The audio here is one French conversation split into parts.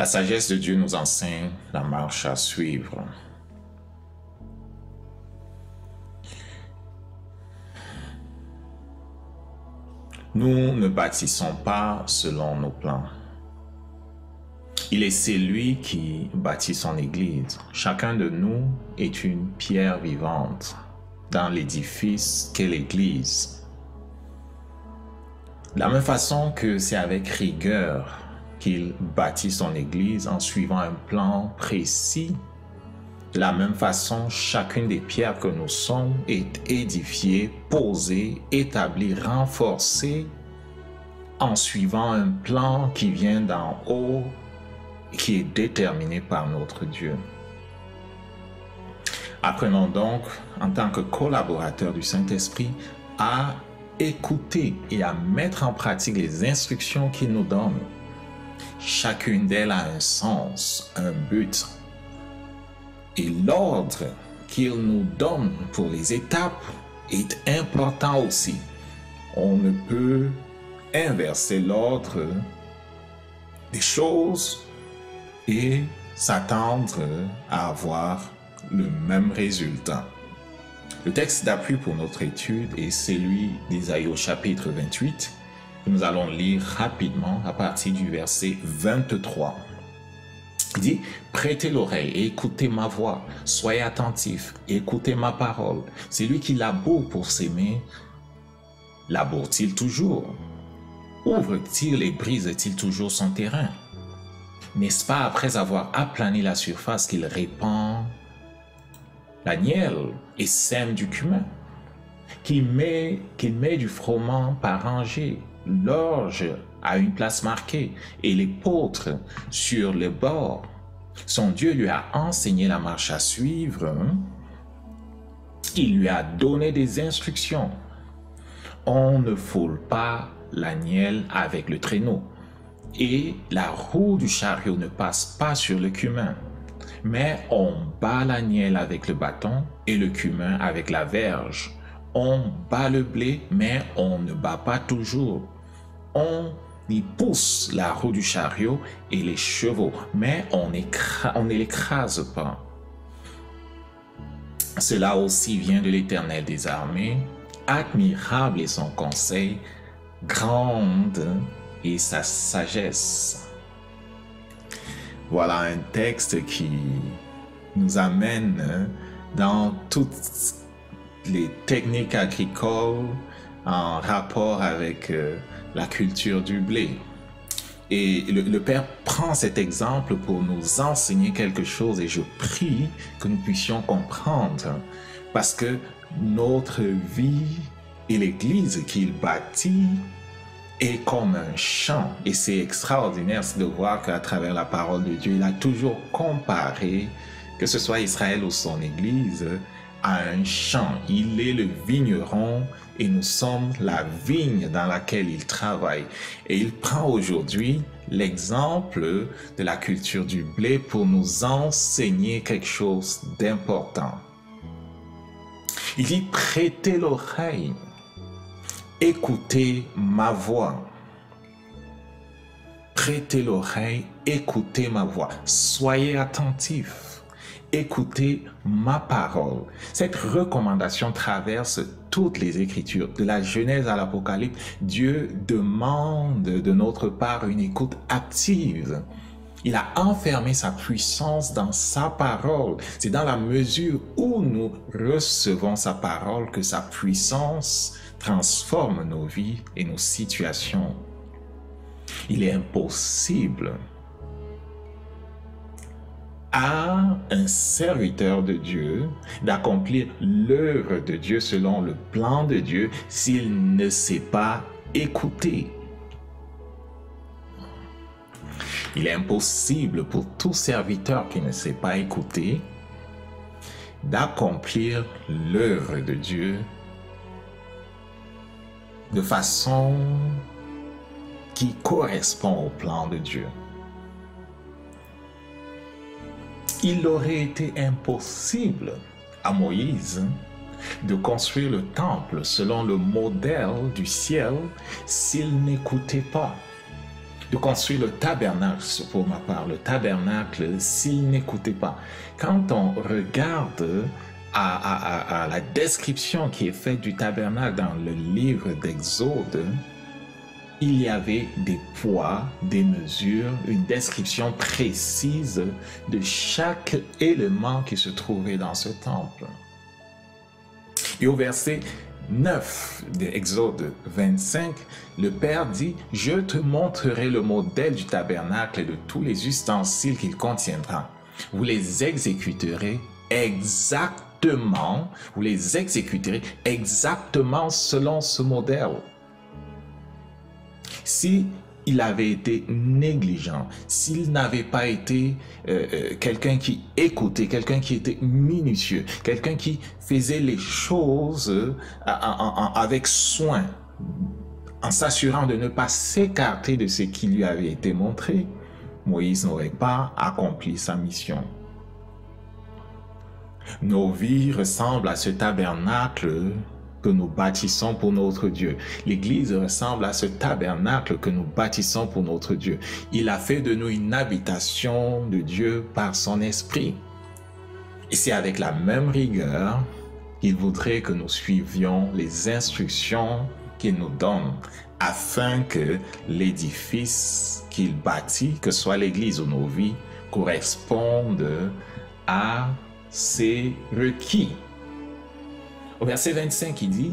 La sagesse de Dieu nous enseigne la marche à suivre. Nous ne bâtissons pas selon nos plans. Il est celui qui bâtit son église. Chacun de nous est une pierre vivante dans l'édifice qu'est l'église. De la même façon que c'est avec rigueur qu'il bâtit son église en suivant un plan précis, de la même façon, chacune des pierres que nous sommes est édifiée, posée, établie, renforcée en suivant un plan qui vient d'en haut et qui est déterminé par notre Dieu. Apprenons donc, en tant que collaborateurs du Saint-Esprit, à écouter et à mettre en pratique les instructions qu'il nous donne. Chacune d'elles a un sens, un but. Et l'ordre qu'il nous donne pour les étapes est important aussi. On ne peut inverser l'ordre des choses et s'attendre à avoir le même résultat. Le texte d'appui pour notre étude est celui d'Ésaïe au chapitre 28, que nous allons lire rapidement à partir du verset 23. Il dit, « Prêtez l'oreille et écoutez ma voix, soyez attentifs et écoutez ma parole. Celui qui laboure pour s'aimer, laboure-t-il toujours? Ouvre-t-il et brise-t-il toujours son terrain? N'est-ce pas après avoir aplani la surface qu'il répand la nielle et sème du cumin, qu'il met du froment par rangée, l'orge à une place marquée et l'épeautre sur le bord. Son Dieu lui a enseigné la marche à suivre. Il lui a donné des instructions. On ne foule pas la nielle avec le traîneau et la roue du chariot ne passe pas sur le cumin. Mais on bat la nielle avec le bâton et le cumin avec la verge. On bat le blé, mais on ne bat pas toujours. On y pousse la roue du chariot et les chevaux, mais on ne l'écrase pas. Cela aussi vient de l'Éternel des armées. Admirable est son conseil, grande est sa sagesse. » Voilà un texte qui nous amène dans toutes les techniques agricoles en rapport avec la culture du blé. Et le Père prend cet exemple pour nous enseigner quelque chose et je prie que nous puissions comprendre parce que notre vie et l'Église qu'il bâtit est comme un champ. Et c'est extraordinaire de voir qu'à travers la parole de Dieu, il a toujours comparé, que ce soit Israël ou son Église, à un champ. Il est le vigneron et nous sommes la vigne dans laquelle il travaille. Et il prend aujourd'hui l'exemple de la culture du blé pour nous enseigner quelque chose d'important. Il dit, prêtez l'oreille. Écoutez ma voix. Prêtez l'oreille, écoutez ma voix. Soyez attentifs. Écoutez ma parole. Cette recommandation traverse toutes les Écritures. De la Genèse à l'Apocalypse, Dieu demande de notre part une écoute active. Il a enfermé sa puissance dans sa parole. C'est dans la mesure où nous recevons sa parole que sa puissance transforme nos vies et nos situations. Il est impossible à un serviteur de Dieu d'accomplir l'œuvre de Dieu selon le plan de Dieu s'il ne sait pas écouter. Il est impossible pour tout serviteur qui ne sait pas écouter d'accomplir l'œuvre de Dieu de façon qui correspond au plan de Dieu. Il aurait été impossible à Moïse de construire le temple selon le modèle du ciel s'il n'écoutait pas. de construire le tabernacle, pour ma part, le tabernacle, s'il n'écoutait pas. Quand on regarde à la description qui est faite du tabernacle dans le livre d'Exode, il y avait des poids, des mesures, une description précise de chaque élément qui se trouvait dans ce temple. Et au verset 9 d'Exode 25, le Père dit « Je te montrerai le modèle du tabernacle et de tous les ustensiles qu'il contiendra. Vous les exécuterez exactement, selon ce modèle. » Si il avait été négligent, s'il n'avait pas été quelqu'un qui écoutait, quelqu'un qui était minutieux, quelqu'un qui faisait les choses avec soin, en s'assurant de ne pas s'écarter de ce qui lui avait été montré, Moïse n'aurait pas accompli sa mission. Nos vies ressemblent à ce tabernacle que nous bâtissons pour notre Dieu. L'Église ressemble à ce tabernacle que nous bâtissons pour notre Dieu. Il a fait de nous une habitation de Dieu par son Esprit. Et c'est avec la même rigueur qu'il voudrait que nous suivions les instructions qu'il nous donne afin que l'édifice qu'il bâtit, que ce soit l'Église ou nos vies, corresponde à ses requis. Au verset 25, il dit,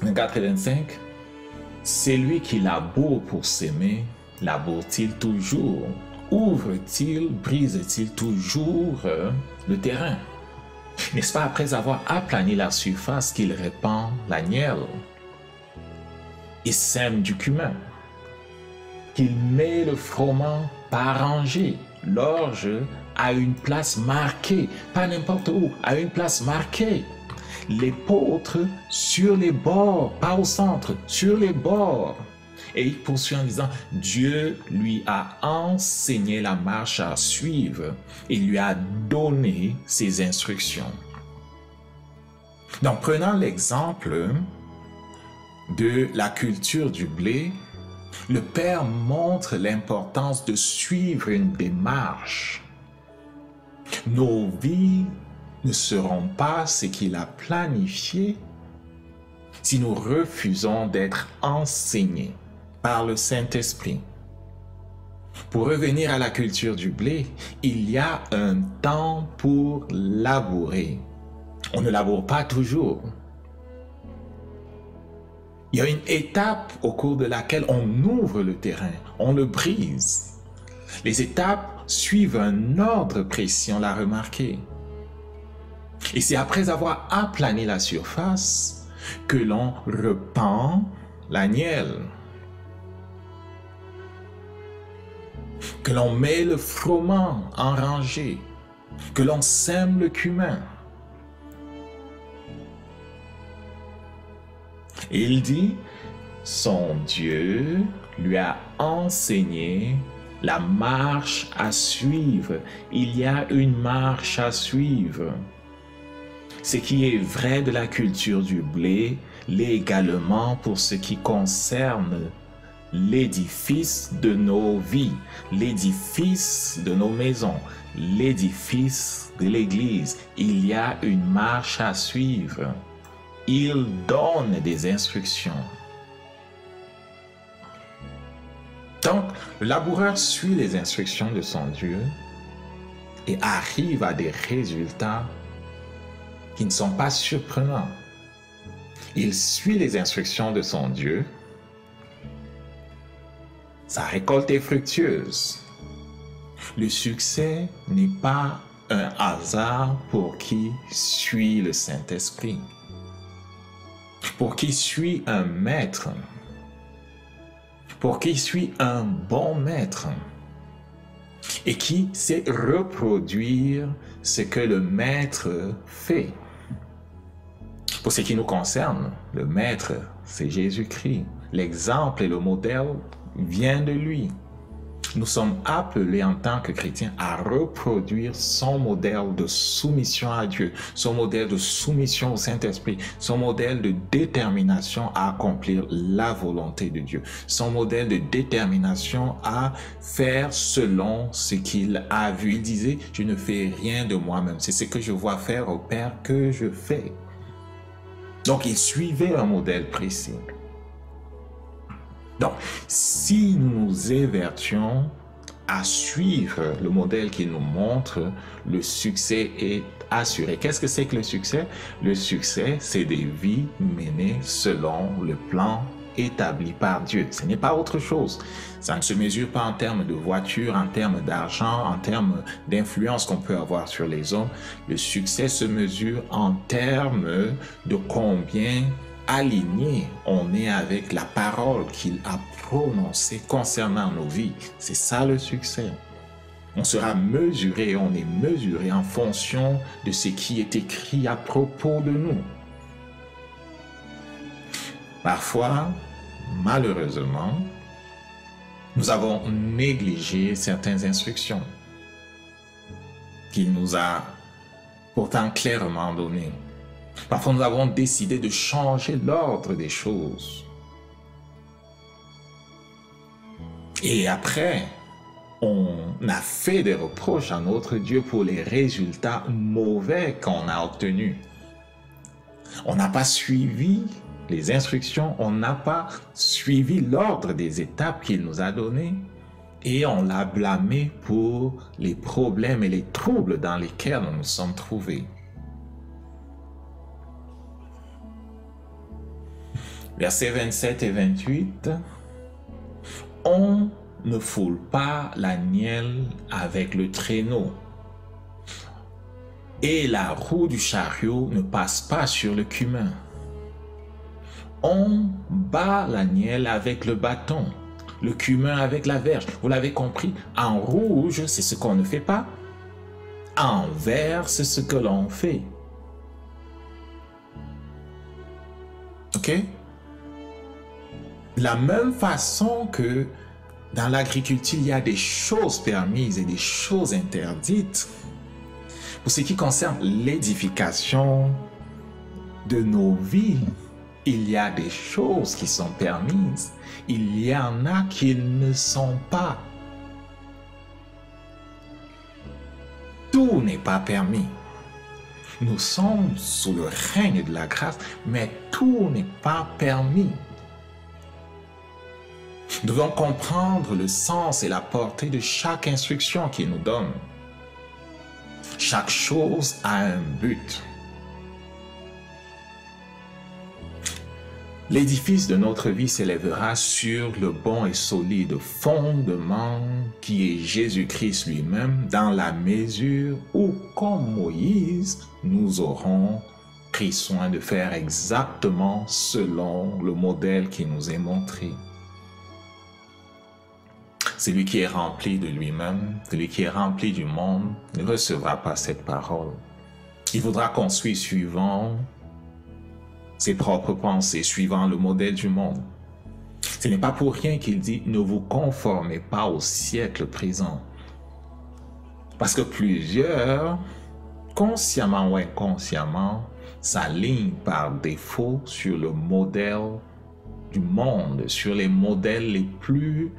24 et 25, « C'est lui qui laboure pour s'aimer, laboure-t-il toujours? Ouvre-t-il, brise-t-il toujours le terrain? N'est-ce pas après avoir aplani la surface qu'il répand la nielle et sème du cumin, qu'il met le froment par rangée, l'orge à une place marquée, pas n'importe où, à une place marquée. L'épeautre sur les bords, pas au centre, sur les bords. » Et il poursuit en disant, Dieu lui a enseigné la marche à suivre et lui a donné ses instructions. Donc, prenant l'exemple de la culture du blé, le Père montre l'importance de suivre une démarche. Nos vies ne seront pas ce qu'il a planifié si nous refusons d'être enseignés par le Saint-Esprit. Pour revenir à la culture du blé, il y a un temps pour labourer. On ne laboure pas toujours. Il y a une étape au cours de laquelle on ouvre le terrain, on le brise. Les étapes suivent un ordre précis, on l'a remarqué. Et c'est après avoir aplani la surface que l'on repend la nielle, que l'on met le froment en rangée, que l'on sème le cumin. Et il dit, son Dieu lui a enseigné la marche à suivre. Il y a une marche à suivre. Ce qui est vrai de la culture du blé l'est également pour ce qui concerne l'édifice de nos vies, l'édifice de nos maisons, l'édifice de l'Église. Il y a une marche à suivre. Il donne des instructions. Donc, le laboureur suit les instructions de son Dieu et arrive à des résultats qui ne sont pas surprenants. Il suit les instructions de son Dieu. Sa récolte est fructueuse. Le succès n'est pas un hasard pour qui suit le Saint-Esprit, pour qui suit un maître, pour qui suit un bon maître et qui sait reproduire ce que le maître fait. Pour ce qui nous concerne, le maître, c'est Jésus-Christ. L'exemple et le modèle viennent de lui. Nous sommes appelés en tant que chrétiens à reproduire son modèle de soumission à Dieu, son modèle de soumission au Saint-Esprit, son modèle de détermination à accomplir la volonté de Dieu, son modèle de détermination à faire selon ce qu'il a vu. Il disait, je ne fais rien de moi-même, c'est ce que je vois faire au Père que je fais. Donc, il suivait un modèle précis. Donc, si nous nous évertions à suivre le modèle qu'il nous montre, le succès est assuré. Qu'est-ce que c'est que le succès? Le succès, c'est des vies menées selon le plan établi par Dieu. Ce n'est pas autre chose. Ça ne se mesure pas en termes de voiture, en termes d'argent, en termes d'influence qu'on peut avoir sur les hommes. Le succès se mesure en termes de combien aligné on est avec la parole qu'il a prononcée concernant nos vies. C'est ça le succès. On sera mesuré, on est mesuré en fonction de ce qui est écrit à propos de nous. Parfois, malheureusement, nous avons négligé certaines instructions qu'il nous a pourtant clairement données. Parfois, nous avons décidé de changer l'ordre des choses. Et après, on a fait des reproches à notre Dieu pour les résultats mauvais qu'on a obtenus. On n'a pas suivi les instructions, on n'a pas suivi l'ordre des étapes qu'il nous a données et on l'a blâmé pour les problèmes et les troubles dans lesquels nous nous sommes trouvés. Versets 27 et 28, on ne foule pas l'agnelle avec le traîneau, et la roue du chariot ne passe pas sur le cumin. On bat l'agnelle avec le bâton, le cumin avec la verge. Vous l'avez compris, en rouge, c'est ce qu'on ne fait pas. En vert, c'est ce que l'on fait. OK? De la même façon que dans l'agriculture, il y a des choses permises et des choses interdites. Pour ce qui concerne l'édification de nos vies, il y a des choses qui sont permises. Il y en a qui ne sont pas. Tout n'est pas permis. Nous sommes sous le règne de la grâce, mais tout n'est pas permis. Nous devons comprendre le sens et la portée de chaque instruction qu'il nous donne. Chaque chose a un but. L'édifice de notre vie s'élèvera sur le bon et solide fondement qui est Jésus-Christ lui-même, dans la mesure où, comme Moïse, nous aurons pris soin de faire exactement selon le modèle qui nous est montré. Celui qui est rempli de lui-même, celui qui est rempli du monde, ne recevra pas cette parole. Il voudra qu'on suive suivant ses propres pensées, suivant le modèle du monde. Ce n'est pas pour rien qu'il dit « Ne vous conformez pas au siècle présent ». Parce que plusieurs, consciemment ou inconsciemment, s'alignent par défaut sur le modèle du monde, sur les modèles les plus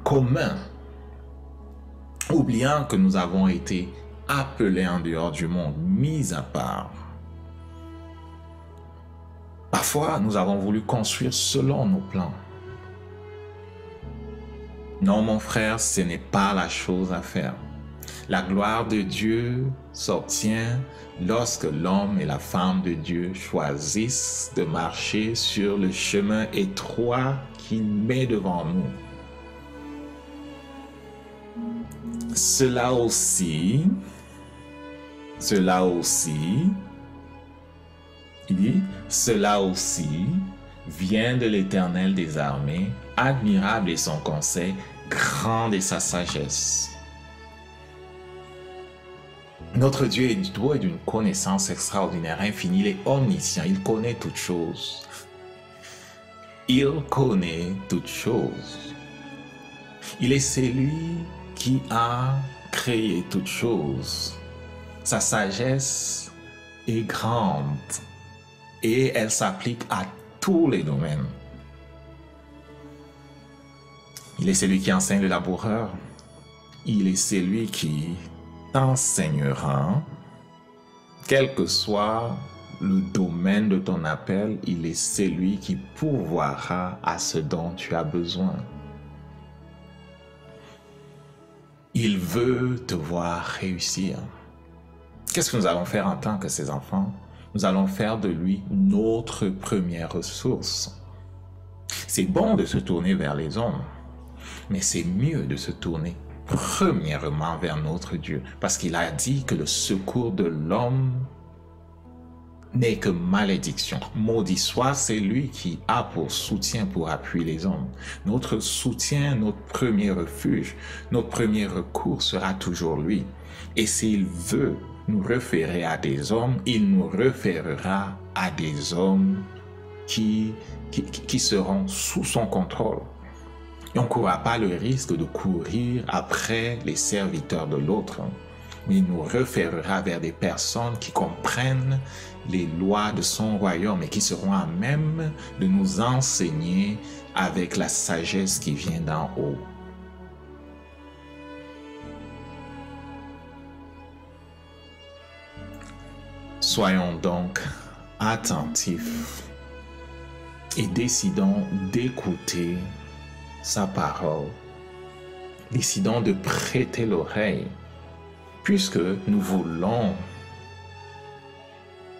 communs, oubliant que nous avons été appelés en dehors du monde, mis à part. Parfois, nous avons voulu construire selon nos plans. Non, mon frère, ce n'est pas la chose à faire. La gloire de Dieu s'obtient lorsque l'homme et la femme de Dieu choisissent de marcher sur le chemin étroit qu'il met devant nous. Cela aussi, il dit, cela aussi vient de l'Éternel des armées, admirable est son conseil, grande est sa sagesse. Notre Dieu est doué d'une connaissance extraordinaire, infinie, il est omniscient, il connaît toutes choses. Il connaît toutes choses. Il est celui qui a créé toutes choses. Sa sagesse est grande et elle s'applique à tous les domaines. Il est celui qui enseigne le laboureur. Il est celui qui t'enseignera, quel que soit le domaine de ton appel, il est celui qui pourvoira à ce dont tu as besoin. Il veut te voir réussir. Qu'est-ce que nous allons faire en tant que ses enfants? Nous allons faire de lui notre première ressource. C'est bon de se tourner vers les hommes, mais c'est mieux de se tourner premièrement vers notre Dieu, parce qu'il a dit que le secours de l'homme n'est que malédiction. Maudit soit celui qui a pour soutien, pour appui les hommes. Notre soutien, notre premier refuge, notre premier recours sera toujours lui. Et s'il veut nous référer à des hommes, il nous référera à des hommes qui seront sous son contrôle. Et on ne courra pas le risque de courir après les serviteurs de l'autre, mais il nous référera vers des personnes qui comprennent les lois de son royaume et qui seront à même de nous enseigner avec la sagesse qui vient d'en haut. Soyons donc attentifs et décidons d'écouter sa parole. Décidons de prêter l'oreille, puisque nous voulons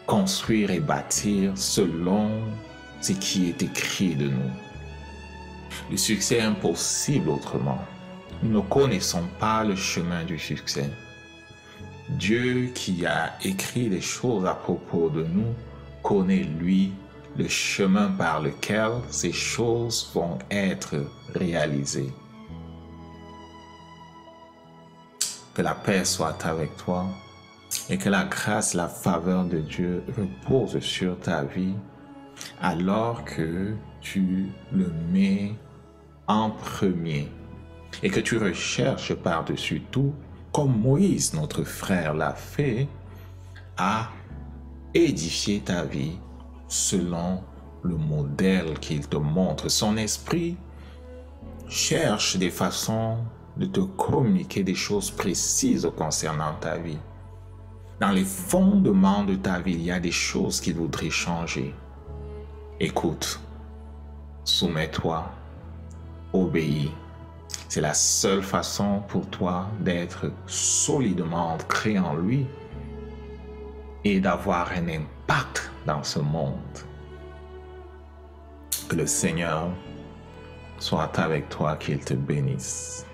construire et bâtir selon ce qui est écrit de nous. Le succès est impossible autrement. Nous ne connaissons pas le chemin du succès. Dieu qui a écrit les choses à propos de nous connaît, lui, le chemin par lequel ces choses vont être réalisées. Que la paix soit avec toi et que la grâce, la faveur de Dieu repose sur ta vie alors que tu le mets en premier et que tu recherches par-dessus tout, comme Moïse, notre frère, l'a fait, à édifier ta vie selon le modèle qu'il te montre. Son esprit cherche des façons de te communiquer des choses précises concernant ta vie. Dans les fondements de ta vie, il y a des choses qu'il voudrait changer. Écoute, soumets-toi, obéis. C'est la seule façon pour toi d'être solidement ancré en lui et d'avoir un impact dans ce monde. Que le Seigneur soit avec toi, qu'il te bénisse.